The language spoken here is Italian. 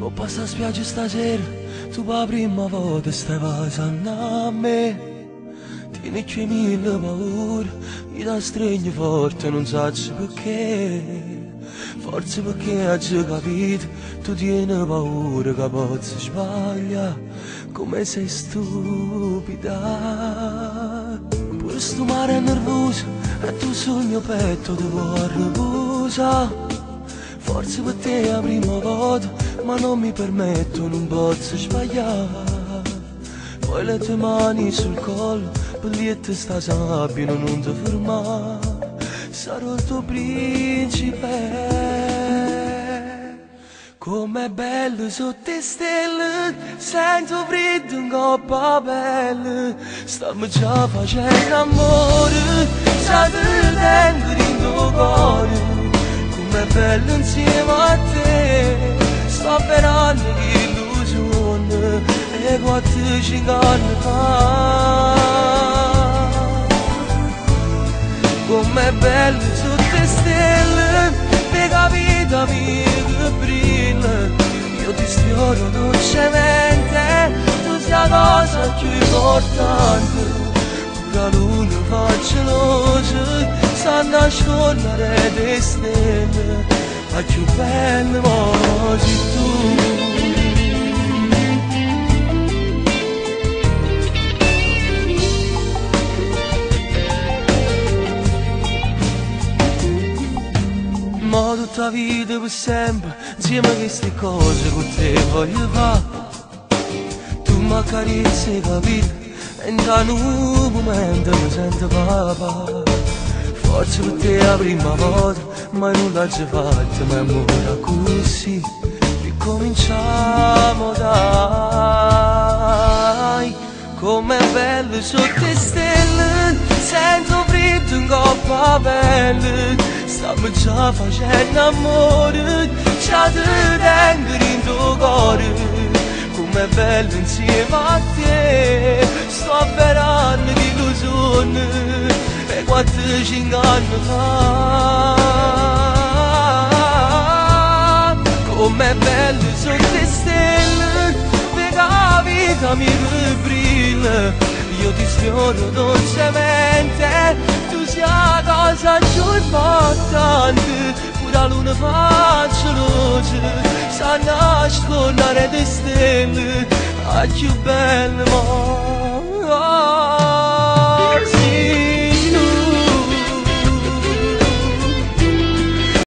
Ho passato a spiaggia stasera, tu per la prima volta stai passando a me. Tieni che mille paure, io ti stringo forte, non so perché. Forse perché hai già capito, tu tieni paura che possa sbagliare, come sei stupida. Pure sto mare nervoso, e tu sul mio petto ti vuoi riposare. Forse per te è la prima volta, ma non mi permetto, non posso sbagliare. Poi le tue mani sul collo, per lì e te sta sabbia, non ti fermare. Sarò il tuo principe. Com'è bello sotto le stelle, sento freddo in coppa a pelle. Stiamo già facendo amore, sai che tengo in tuo cuore. Com'è bello insieme a te, sto sperando di illusione e 4-5 anni fa. Com'è bello sotto le stelle, per la vita mia che brilla. Io ti sfioro dolcemente, tu sei la cosa più importante. La luna fa gelosa, sa nascondere le stelle, ma più bella sei tu. Ma tutta la vita per sempre, insieme a queste cose con te voglio fare. Tu mi accarezzi, capito? E in un momento mi sento papà. Forse per te è la prima volta, mai nulla ci fatto, ma amore così. Ricominciamo dai. Com'è bello sotto le stelle, sento freddo in coppa a pelle. Stiamo già facendo amore, già ti tengo in tuo cuore. Com'è bello insieme a te, sto sperando di illusione e 4-5 anni fa. Com'è bello sotto le stelle, per la vita mi brilla. Io ti sfioro dolcemente, tu sei la cosa più importante. Pure la luna fa luce, sa nascondere le stelle, a più belle